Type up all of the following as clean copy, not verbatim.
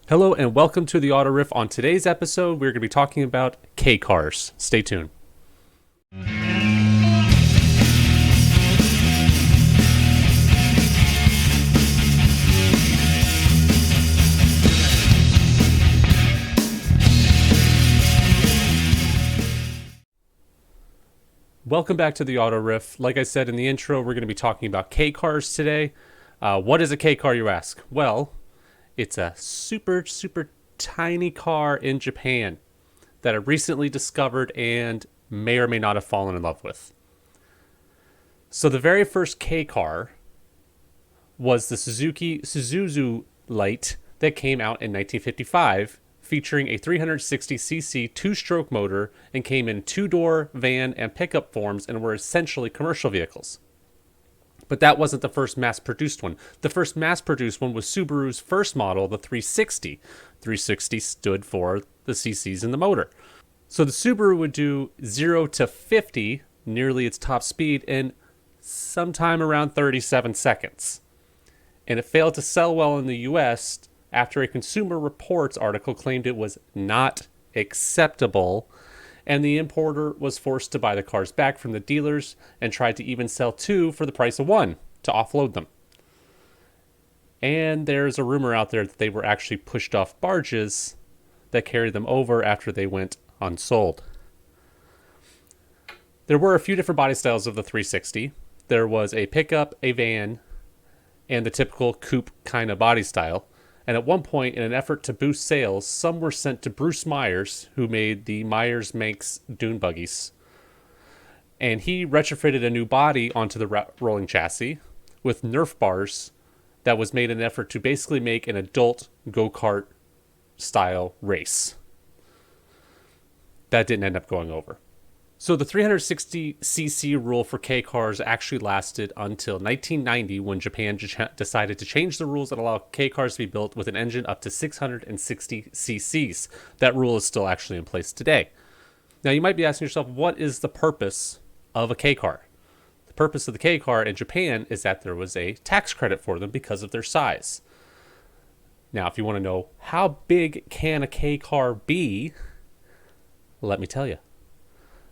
Hello and welcome to the Auto Riff. On today's episode, we're going to be talking about K cars. Stay tuned. Welcome back to the Auto Riff. Like I said in the intro, we're going to be talking about K cars today. What is a K car, you ask? Well, it's a super tiny car in Japan that I recently discovered and may or may not have fallen in love with. So the very first K car was the Suzuki Suzuzu Light that came out in 1955, featuring a 360cc two-stroke motor and came in two-door, van, and pickup forms and were essentially commercial vehicles. But that wasn't the first mass-produced one. The first mass-produced one was Subaru's first model, the 360. 360 stood for the cc's in the motor. So the Subaru would do 0 to 50, nearly its top speed, in sometime around 37 seconds. And it failed to sell well in the US after a Consumer Reports article claimed it was not acceptable, and the importer was forced to buy the cars back from the dealers and tried to even sell two for the price of one to offload them. And there's a rumor out there that they were actually pushed off barges that carried them over after they went unsold. There were a few different body styles of the 360. There was a pickup, a van, and the typical coupe kind of body style. And at one point, in an effort to boost sales, some were sent to Bruce Myers, who made the Myers-Manx dune buggies. And he retrofitted a new body onto the rolling chassis with Nerf bars that was made in an effort to basically make an adult go-kart style race. That didn't end up going over. So the 360cc rule for K cars actually lasted until 1990, when Japan decided to change the rules and allow K cars to be built with an engine up to 660 cc's. That rule is still actually in place today. Now you might be asking yourself, what is the purpose of a K car? The purpose of the K car in Japan is that there was a tax credit for them because of their size. Now, if you want to know how big can a K car be, let me tell you.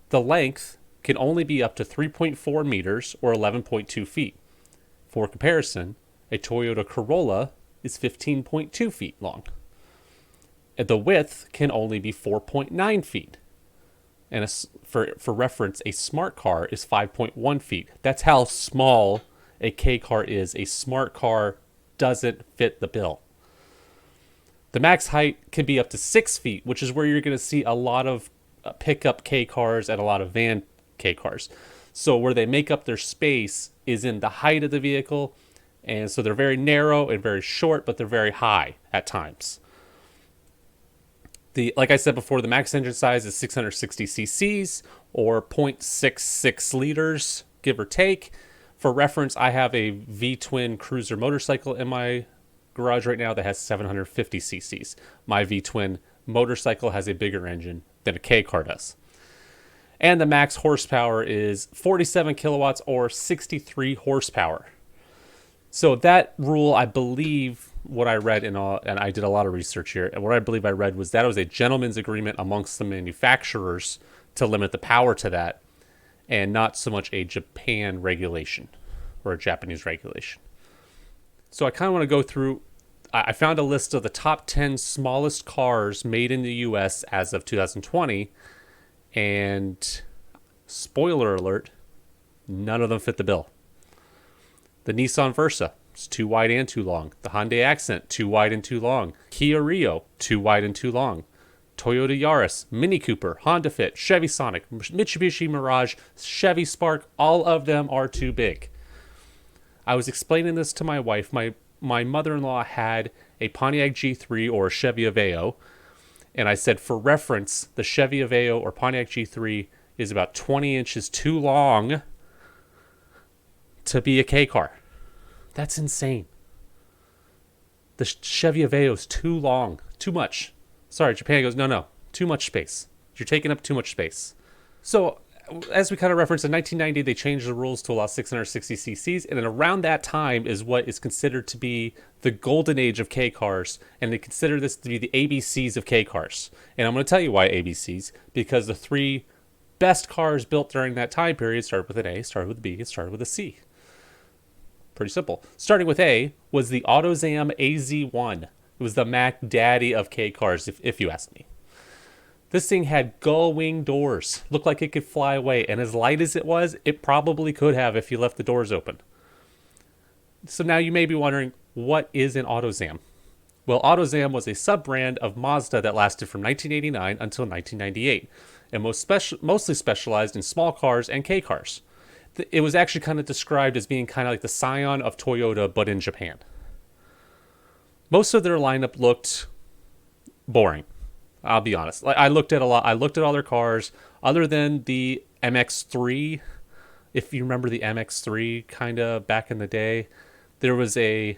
The length can only be up to 3.4 meters or 11.2 feet. For comparison, a Toyota Corolla is 15.2 feet long. And the width can only be 4.9 feet. And for reference, a smart car is 5.1 feet. That's how small a K car is. A smart car doesn't fit the bill. The max height can be up to 6 feet, which is where you're going to see a lot of pickup K cars and a lot of van K cars. So where they make up their space is in the height of the vehicle, and so they're very narrow and very short, but they're very high at times. Like I said before, the max engine size is 660 cc's or 0.66 liters, give or take. For reference, I have a V-twin cruiser motorcycle in my garage right now that has 750 cc's. My V-twin motorcycle has a bigger engine than a K car does. And the max horsepower is 47 kilowatts or 63 horsepower. So that rule, I believe, what I read and I did a lot of research here, and what I believe I read was that it was a gentleman's agreement amongst the manufacturers to limit the power to that, and not so much a Japan regulation or a Japanese regulation. So I kind of want to go through. I found a list of the top 10 smallest cars made in the US as of 2020, and spoiler alert, none of them fit the bill. The Nissan Versa is too wide and too long. The Hyundai Accent, too wide and too long. Kia Rio, too wide and too long. Toyota Yaris, Mini Cooper, Honda Fit, Chevy Sonic, Mitsubishi Mirage, Chevy Spark, all of them are too big. I was explaining this to my wife. My mother-in-law had a Pontiac G3 or a Chevy Aveo, and I said, for reference, the Chevy Aveo or Pontiac G3 is about 20 inches too long to be a K car. That's insane. The Chevy Aveo is too long, too much. Sorry, Japan goes, no, too much space. You're taking up too much space. So as we kind of referenced, in 1990, they changed the rules to allow 660 cc's, and then around that time is what is considered to be the golden age of K cars, and they consider this to be the ABCs of K cars. And I'm going to tell you why ABCs, because the three best cars built during that time period started with an A, started with a B, and started with a C. Pretty simple. Starting with A was the AutoZam AZ1. It was the Mac Daddy of K cars, if you ask me. This thing had gull wing doors. Looked like it could fly away. And as light as it was, it probably could have if you left the doors open. So now you may be wondering, what is an AutoZam? Well, AutoZam was a sub-brand of Mazda that lasted from 1989 until 1998, and mostly specialized in small cars and K cars. It was actually kind of described as being kind of like the scion of Toyota, but in Japan. Most of their lineup looked boring. I'll be honest. I looked at all their cars, other than the MX-3. If you remember the MX-3, kind of back in the day, there was an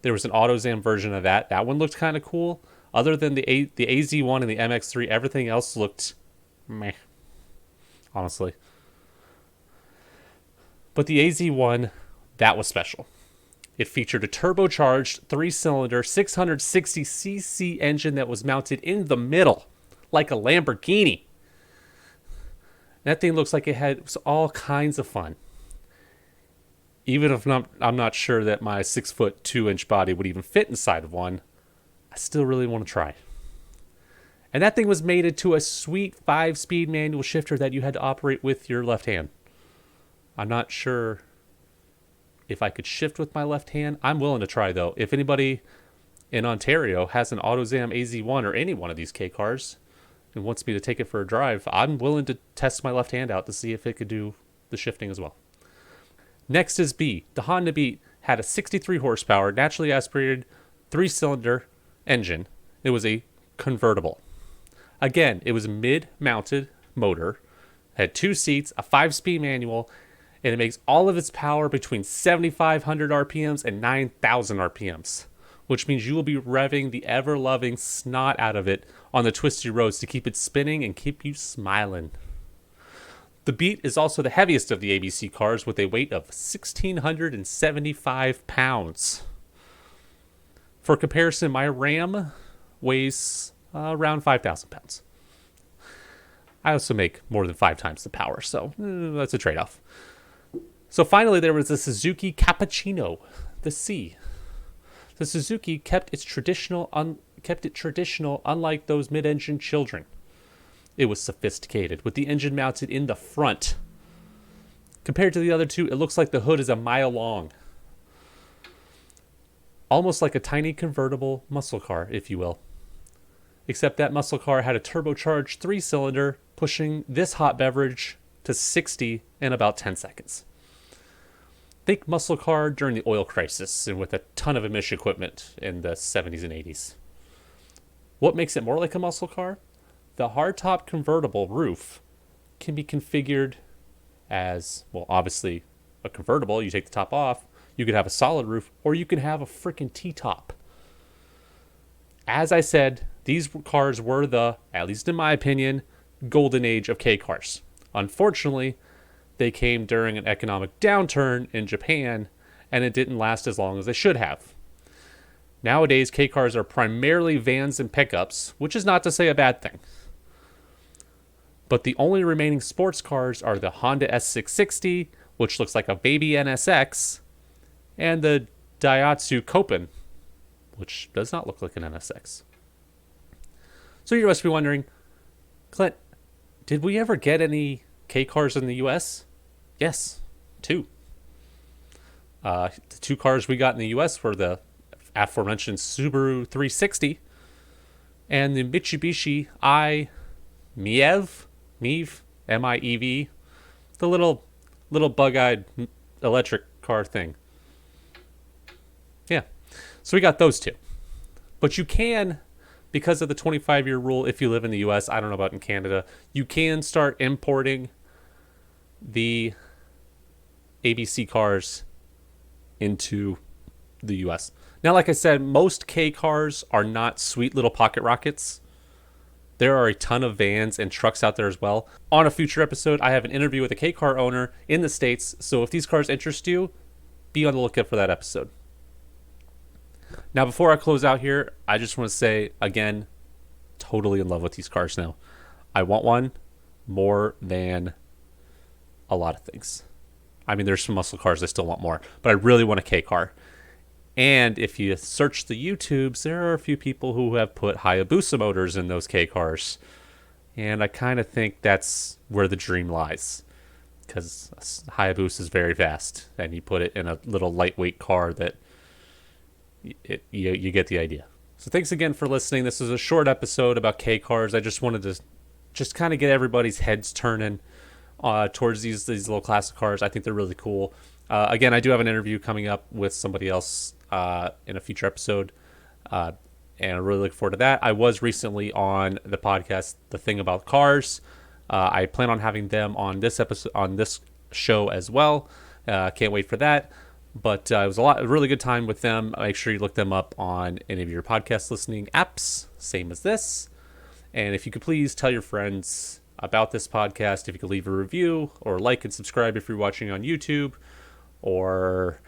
AutoZam version of that. That one looked kind of cool. Other than the AZ1 and the MX-3, everything else looked meh, honestly. But the AZ1, that was special. It featured a turbocharged 3-cylinder 660cc engine that was mounted in the middle, like a Lamborghini. That thing looks like it was all kinds of fun. Even if I'm not sure that my 6'2" body would even fit inside of one, I still really want to try. And that thing was mated to a sweet 5-speed manual shifter that you had to operate with your left hand. I'm not sure if I could shift with my left hand. I'm willing to try, though. If anybody in Ontario has an AutoZam AZ1 or any one of these K cars and wants me to take it for a drive, I'm willing to test my left hand out to see if it could do the shifting as well. Next is B. The Honda Beat had a 63 horsepower, naturally aspirated 3-cylinder engine. It was a convertible. Again, it was a mid-mounted motor, had 2 seats, a 5-speed manual, and it makes all of its power between 7,500 RPMs and 9,000 RPMs, which means you will be revving the ever-loving snot out of it on the twisty roads to keep it spinning and keep you smiling. The Beat is also the heaviest of the ABC cars with a weight of 1,675 pounds. For comparison, my Ram weighs around 5,000 pounds. I also make more than 5 times the power, so that's a trade-off. So finally, there was the Suzuki Cappuccino, the C. The Suzuki kept it traditional, unlike those mid-engine children. It was sophisticated, with the engine mounted in the front. Compared to the other two, it looks like the hood is a mile long. Almost like a tiny convertible muscle car, if you will. Except that muscle car had a turbocharged 3-cylinder, pushing this hot beverage to 60 in about 10 seconds. Think muscle car during the oil crisis and with a ton of emission equipment in the 70s and 80s. What makes it more like a muscle car? The hardtop convertible roof can be configured as, well, obviously a convertible. You take the top off, you could have a solid roof, or you can have a freaking T-top. As I said, these cars were the, at least in my opinion, golden age of K cars. Unfortunately, they came during an economic downturn in Japan, and it didn't last as long as they should have. Nowadays, K cars are primarily vans and pickups, which is not to say a bad thing. But the only remaining sports cars are the Honda S660, which looks like a baby NSX, and the Daihatsu Copen, which does not look like an NSX. So you must be wondering, Clint, did we ever get any K cars in the US? Yes, 2. The 2 cars we got in the US were the aforementioned Subaru 360 and the Mitsubishi Miev, M-I-E-V, the little bug-eyed electric car thing. Yeah, so we got those 2. But you can, because of the 25-year rule, if you live in the US, I don't know about in Canada, you can start importing the ABC cars into the US. Now, like I said, most K cars are not sweet little pocket rockets. There are a ton of vans and trucks out there as well. On a future episode, I have an interview with a K-car owner in the States, so if these cars interest you, be on the lookout for that episode. Now, before I close out here, I just want to say, again, totally in love with these cars now. I want one more than a lot of things. I mean, there's some muscle cars I still want more, but I really want a K-car. And if you search the YouTubes, there are a few people who have put Hayabusa motors in those K-cars. And I kind of think that's where the dream lies. Because Hayabusa is very fast, and you put it in a little lightweight car that you get the idea. So thanks again for listening. This is a short episode about K-cars. I just wanted to just kind of get everybody's heads turning towards these little classic cars. I think they're really cool. Again, I do have an interview coming up with somebody else in a future episode, and I really look forward to that. I was recently on the podcast, The Thing About Cars. I plan on having them on this episode, on this show as well. Can't wait for that. But it was a really good time with them. Make sure you look them up on any of your podcast listening apps, same as this. And if you could please tell your friends about this podcast, if you could leave a review or like and subscribe if you're watching on YouTube, or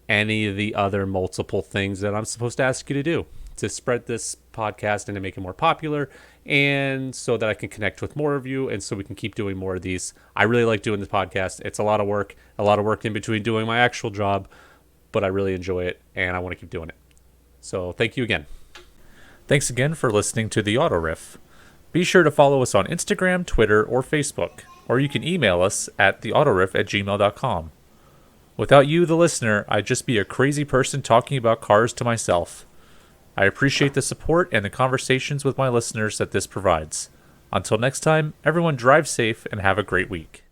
any of the other multiple things that I'm supposed to ask you to do to spread this podcast and to make it more popular, and so that I can connect with more of you and so we can keep doing more of these. I really like doing this podcast. It's a lot of work in between doing my actual job, but I really enjoy it and I want to keep doing it. So thank you again. Thanks again for listening to The Auto Riff. Be sure to follow us on Instagram, Twitter, or Facebook, or you can email us at theautoriff@gmail.com. Without you, the listener, I'd just be a crazy person talking about cars to myself. I appreciate the support and the conversations with my listeners that this provides. Until next time, everyone drive safe and have a great week.